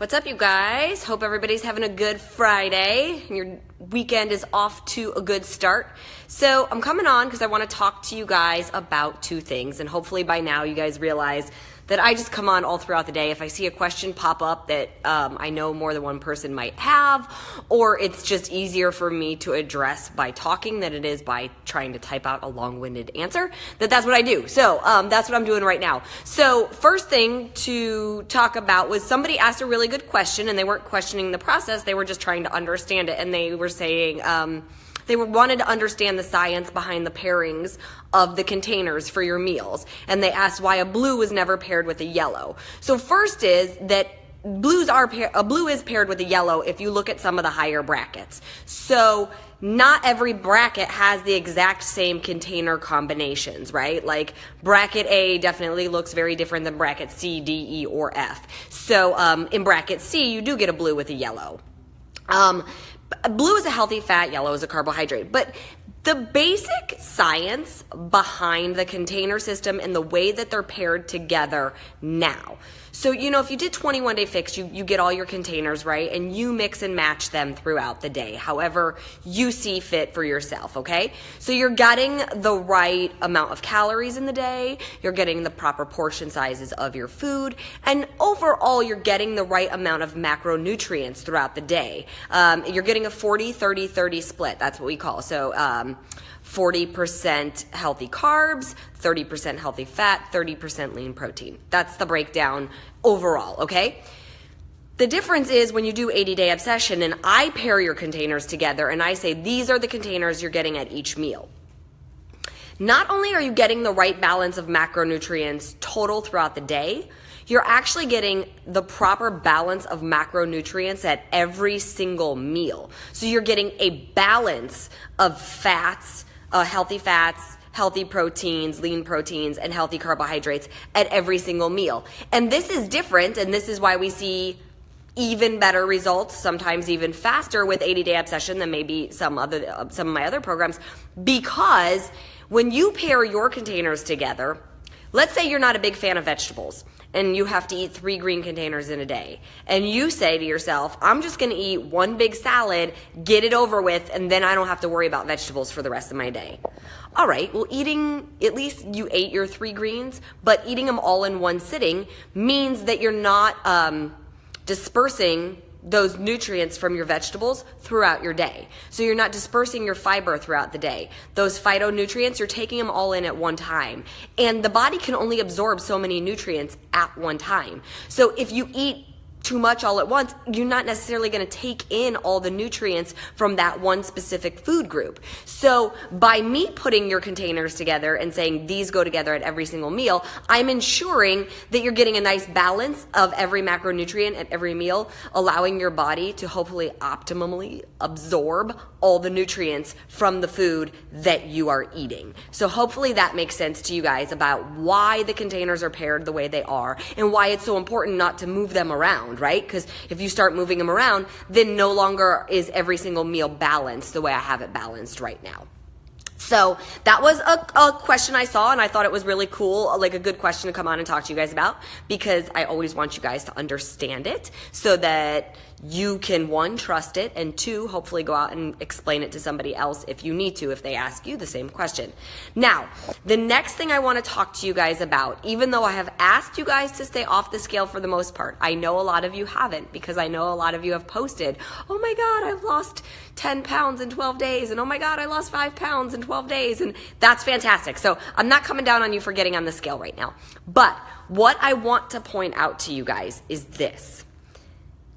What's up, you guys? Hope everybody's having a good Friday and your weekend is off to a good start. So I'm coming on because I want to talk to you guys about two things, and hopefully by now you guys realize that I just come on all throughout the day. If I see a question pop up that I know more than one person might have, or it's just easier for me to address by talking than it is by trying to type out a long-winded answer, that's what I do. So that's what I'm doing right now. So first thing to talk about was somebody asked a really good question, and they weren't questioning the process. They were just trying to understand it, and they were saying they wanted to understand the science behind the pairings of the containers for your meals. And they asked why a blue was never paired with a yellow. So first is that a blue is paired with a yellow if you look at some of the higher brackets. So not every bracket has the exact same container combinations, right? Like bracket A definitely looks very different than bracket C, D, E, or F. So in bracket C, you do get a blue with a yellow. Blue is a healthy fat, yellow is a carbohydrate. But the basic science behind the container system and the way that they're paired together now. So, if you did 21-day fix, you get all your containers, right? And you mix and match them throughout the day, however you see fit for yourself, okay? So you're getting the right amount of calories in the day, you're getting the proper portion sizes of your food, and overall you're getting the right amount of macronutrients throughout the day. You're getting a 40-30-30 split, that's what we call. So 40% healthy carbs, 30% healthy fat, 30% lean protein. That's the breakdown overall, okay? The difference is when you do 80-day obsession and I pair your containers together and I say these are the containers you're getting at each meal. Not only are you getting the right balance of macronutrients total throughout the day, you're actually getting the proper balance of macronutrients at every single meal. So you're getting a balance of fats, healthy proteins, lean proteins, and healthy carbohydrates at every single meal. And this is different, and this is why we see even better results, sometimes even faster with 80-day obsession than maybe some of my other programs, because when you pair your containers together, let's say you're not a big fan of vegetables and you have to eat 3 green containers in a day. And you say to yourself, I'm just going to eat one big salad, get it over with, and then I don't have to worry about vegetables for the rest of my day. All right, well, at least you ate your 3 greens, but eating them all in one sitting means that you're not dispersing those nutrients from your vegetables throughout your day. So you're not dispersing your fiber throughout the day. Those phytonutrients, you're taking them all in at one time. And the body can only absorb so many nutrients at one time. So if you eat too much all at once, you're not necessarily going to take in all the nutrients from that one specific food group. So by me putting your containers together and saying these go together at every single meal, I'm ensuring that you're getting a nice balance of every macronutrient at every meal, allowing your body to hopefully optimally absorb all the nutrients from the food that you are eating. So hopefully that makes sense to you guys about why the containers are paired the way they are and why it's so important not to move them around, right? Because if you start moving them around, then no longer is every single meal balanced the way I have it balanced right now. So that was a question I saw, and I thought it was really cool, like a good question to come on and talk to you guys about, because I always want you guys to understand it so that you can, 1, trust it, and 2, hopefully go out and explain it to somebody else if you need to, if they ask you the same question. Now, the next thing I want to talk to you guys about, even though I have asked you guys to stay off the scale for the most part, I know a lot of you haven't, because I know a lot of you have posted, oh my God, I've lost 10 pounds in 12 days, and oh my God, I lost 5 pounds in 12 days, and that's fantastic. So I'm not coming down on you for getting on the scale right now. But what I want to point out to you guys is this.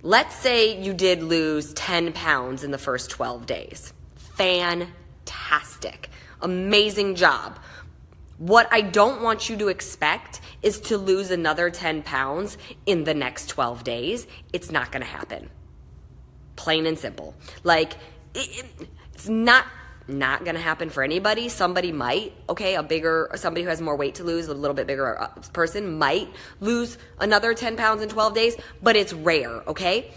Let's say you did lose 10 pounds in the first 12 days. Fantastic. Amazing job. What I don't want you to expect is to lose another 10 pounds in the next 12 days. It's not going to happen. Plain and simple. Like, it's not going to happen for anybody. Somebody might, okay, somebody who has more weight to lose, a little bit bigger person might lose another 10 pounds in 12 days, but it's rare, okay?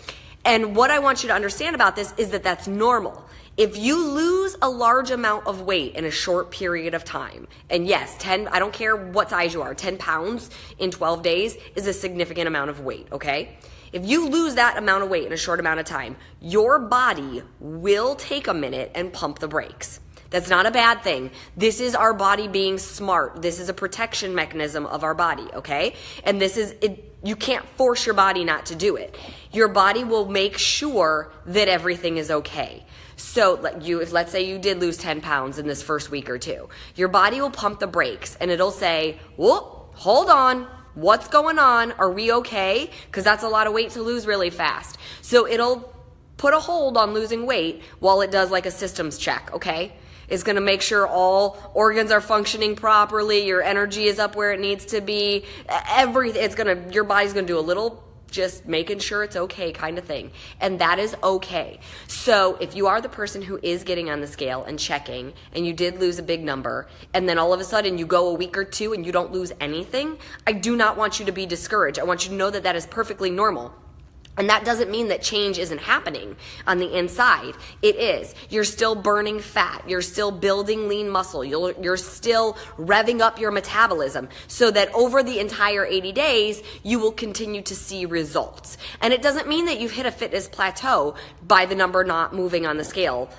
And what I want you to understand about this is that that's normal. If you lose a large amount of weight in a short period of time, and yes, I don't care what size you are, 10 pounds in 12 days is a significant amount of weight, okay? If you lose that amount of weight in a short amount of time, your body will take a minute and pump the brakes. That's not a bad thing. This is our body being smart. This is a protection mechanism of our body, okay? And this is it. You can't force your body not to do it. Your body will make sure that everything is okay. So if let's say you did lose 10 pounds in this first week or two, your body will pump the brakes and it'll say, whoa, hold on. What's going on? Are we okay? Because that's a lot of weight to lose really fast. So it'll put a hold on losing weight while it does like a systems check, okay? It's going to make sure all organs are functioning properly, your energy is up where it needs to be, everything. Your body's going to do a little just making sure it's okay kind of thing. And that is okay. So if you are the person who is getting on the scale and checking, and you did lose a big number, and then all of a sudden you go a week or two and you don't lose anything, I do not want you to be discouraged. I want you to know that that is perfectly normal. And that doesn't mean that change isn't happening on the inside. It is. You're still burning fat. You're still building lean muscle. You're still revving up your metabolism so that over the entire 80 days, you will continue to see results. And it doesn't mean that you've hit a fitness plateau by the number not moving on the scale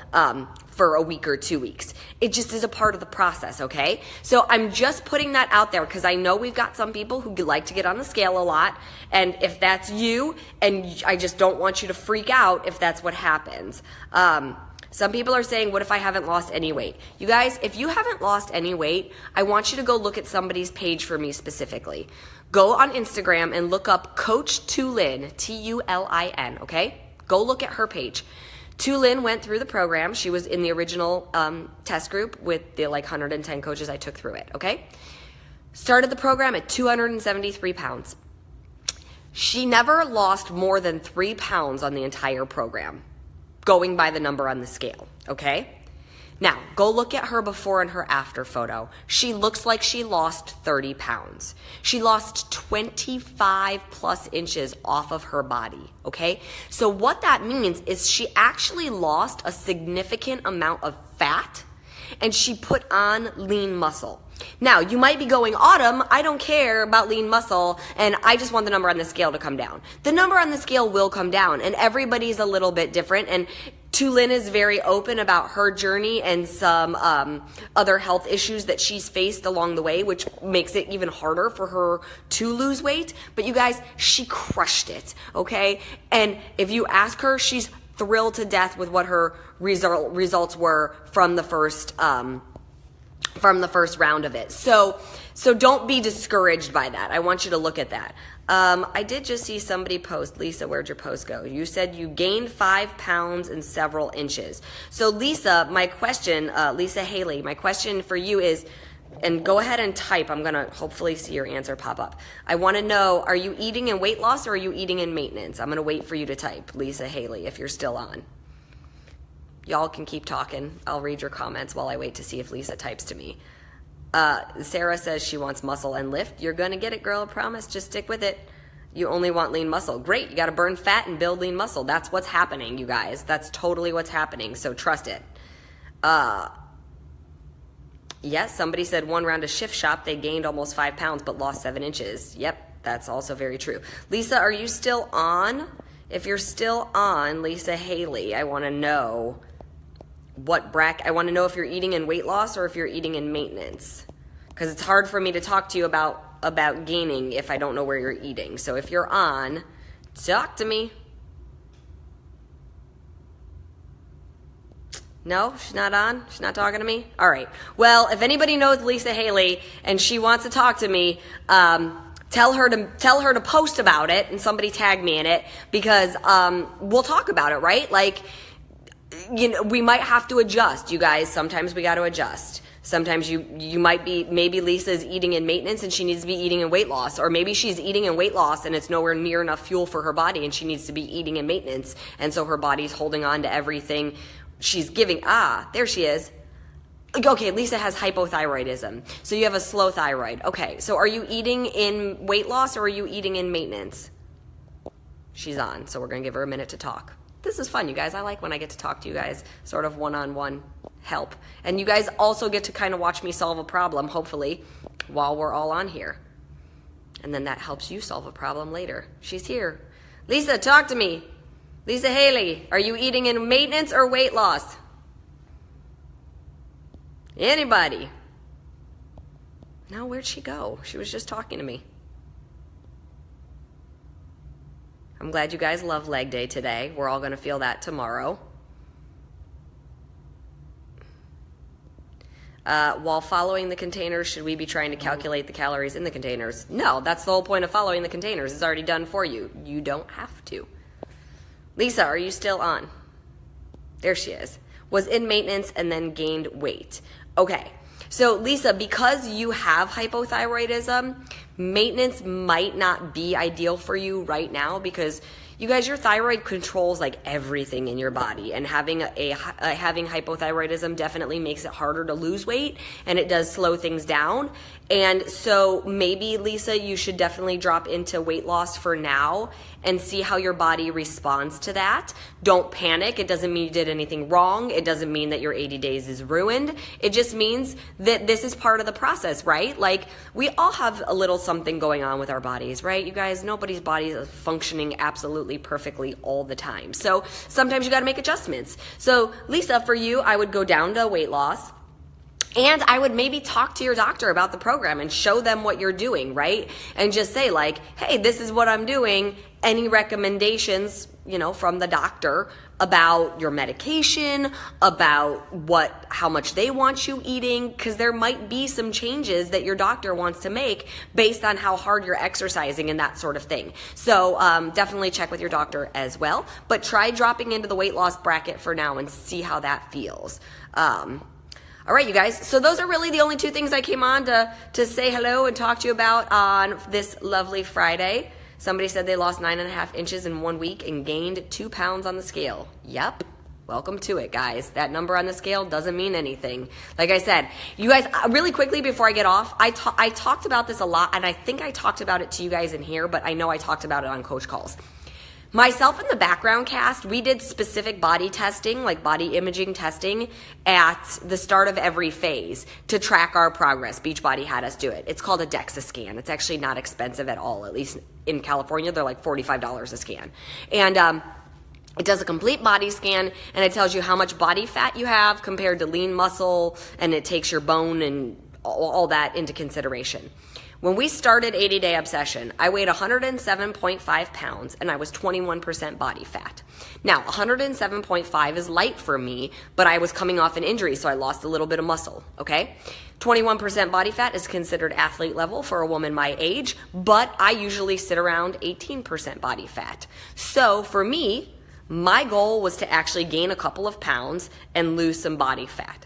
for a week or 2 weeks. It just is a part of the process, okay? So I'm just putting that out there because I know we've got some people who like to get on the scale a lot. And if that's you, and I just don't want you to freak out if that's what happens. Some people are saying, what if I haven't lost any weight? You guys, if you haven't lost any weight, I want you to go look at somebody's page for me specifically. Go on Instagram and look up Coach Tulin, Tulin, okay? Go look at her page. Tulin went through the program. She was in the original test group with the 110 coaches I took through it, okay? Started the program at 273 pounds. She never lost more than 3 pounds on the entire program, going by the number on the scale, okay? Now, go look at her before and her after photo. She looks like she lost 30 pounds. She lost 25 plus inches off of her body, okay? So what that means is she actually lost a significant amount of fat and she put on lean muscle. Now, you might be going, Autumn, I don't care about lean muscle and I just want the number on the scale to come down. The number on the scale will come down and everybody's a little bit different, and Tulin is very open about her journey and some other health issues that she's faced along the way, which makes it even harder for her to lose weight. But you guys, she crushed it, okay? And if you ask her, she's thrilled to death with what her results were from the first round of it. So don't be discouraged by that. I want you to look at that. I did just see somebody post, Lisa, where'd your post go? You said you gained 5 pounds and several inches. So Lisa, my question, Lisa Haley, my question for you is, and go ahead and type, I'm going to hopefully see your answer pop up. I want to know, are you eating in weight loss or are you eating in maintenance? I'm going to wait for you to type, Lisa Haley, if you're still on. Y'all can keep talking. I'll read your comments while I wait to see if Lisa types to me. Sarah says she wants muscle and lift. You're going to get it, girl, I promise. Just stick with it. You only want lean muscle. Great. You got to burn fat and build lean muscle. That's what's happening, you guys. That's totally what's happening. So trust it. Yes, somebody said 1 round of Shift Shop, they gained almost 5 pounds but lost 7 inches. Yep, that's also very true. Lisa, are you still on? If you're still on, Lisa Haley, I want to know I want to know if you're eating in weight loss or if you're eating in maintenance, because it's hard for me to talk to you about gaining if I don't know where you're eating. So if you're on, talk to me. No, she's not on. She's not talking to me. All right. Well, if anybody knows Lisa Haley and she wants to talk to me, tell her to post about it and somebody tag me in it, because we'll talk about it, right? Like, you know, we might have to adjust, you guys. Sometimes we got to adjust. Sometimes you might be, maybe Lisa's eating in maintenance and she needs to be eating in weight loss, or maybe she's eating in weight loss and it's nowhere near enough fuel for her body and she needs to be eating in maintenance, and so her body's holding on to everything she's giving. There she is. Okay, Lisa has hypothyroidism, so you have a slow thyroid. Okay, so are you eating in weight loss or are you eating in maintenance? She's on, so we're going to give her a minute to talk. this is fun, you guys. I like when I get to talk to you guys sort of one-on-one help. And you guys also get to kind of watch me solve a problem, hopefully, while we're all on here. And then that helps you solve a problem later. She's here. Lisa, talk to me. Lisa Haley, are you eating in maintenance or weight loss? Anybody? No, where'd she go? She was just talking to me. I'm glad you guys love leg day today. We're all going to feel that tomorrow. While following the containers, should we be trying to calculate the calories in the containers? No, that's the whole point of following the containers. It's already done for you. You don't have to. Lisa, are you still on? There she is. Was in maintenance and then gained weight. Okay. So Lisa, because you have hypothyroidism, maintenance might not be ideal for you right now because you guys, your thyroid controls like everything in your body, and having having hypothyroidism definitely makes it harder to lose weight, and it does slow things down. And so maybe, Lisa, you should definitely drop into weight loss for now and see how your body responds to that. Don't panic. It doesn't mean you did anything wrong. It doesn't mean that your 80 days is ruined. It just means that this is part of the process, right? Like, we all have a little something going on with our bodies, right? You guys, nobody's body is functioning absolutely perfectly all the time. So sometimes you got to make adjustments. So Lisa, for you, I would go down to weight loss. And I would maybe talk to your doctor about the program and show them what you're doing, right? And just say like, hey, this is what I'm doing. Any recommendations, from the doctor about your medication, about how much they want you eating, because there might be some changes that your doctor wants to make based on how hard you're exercising and that sort of thing. So definitely check with your doctor as well. But try dropping into the weight loss bracket for now and see how that feels. All right, you guys. So those are really the only two things I came on to say hello and talk to you about on this lovely Friday. Somebody said they lost 9.5 inches in 1 week and gained 2 pounds on the scale. Yep. Welcome to it, guys. That number on the scale doesn't mean anything. Like I said, you guys, really quickly before I get off, I talked about this a lot, and I think I talked about it to you guys in here, but I know I talked about it on Coach Calls. Myself and the background cast, we did specific body testing, like body imaging testing, at the start of every phase to track our progress. Beachbody had us do it. It's called a DEXA scan. It's actually not expensive at all. At least in California, they're like $45 a scan. And it does a complete body scan, and it tells you how much body fat you have compared to lean muscle, and it takes your bone and all that into consideration. When we started 80 Day Obsession, I weighed 107.5 pounds and I was 21% body fat. Now, 107.5 is light for me, but I was coming off an injury, so I lost a little bit of muscle, okay? 21% body fat is considered athlete level for a woman my age, but I usually sit around 18% body fat. So for me, my goal was to actually gain a couple of pounds and lose some body fat.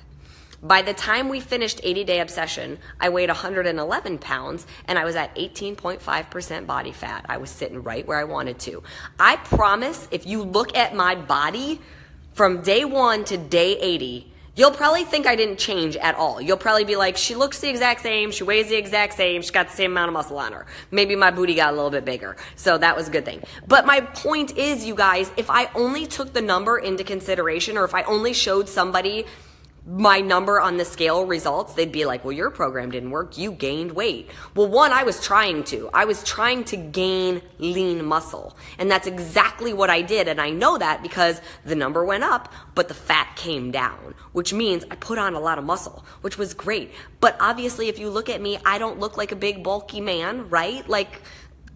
By the time we finished 80 Day Obsession, I weighed 111 pounds and I was at 18.5% body fat. I was sitting right where I wanted to. I promise if you look at my body from day 1 to day 80, you'll probably think I didn't change at all. You'll probably be like, she looks the exact same, she weighs the exact same, she's got the same amount of muscle on her. Maybe my booty got a little bit bigger. So that was a good thing. But my point is, you guys, if I only took the number into consideration, or if I only showed somebody my number on the scale results, they'd be like, well, your program didn't work. You gained weight. Well, one, I was trying to gain lean muscle. And that's exactly what I did. And I know that because the number went up, but the fat came down, which means I put on a lot of muscle, which was great. But obviously, if you look at me, I don't look like a big bulky man, right? Like,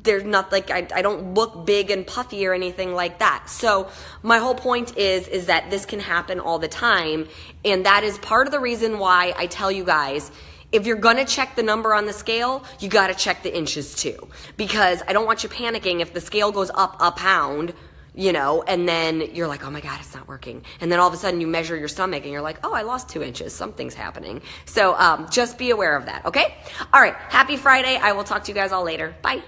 there's not like, I don't look big and puffy or anything like that. So my whole point is that this can happen all the time. And that is part of the reason why I tell you guys, if you're going to check the number on the scale, you got to check the inches too. Because I don't want you panicking if the scale goes up a pound, and then you're like, oh my God, it's not working. And then all of a sudden you measure your stomach and you're like, oh, I lost 2 inches. Something's happening. So just be aware of that. Okay. All right. Happy Friday. I will talk to you guys all later. Bye.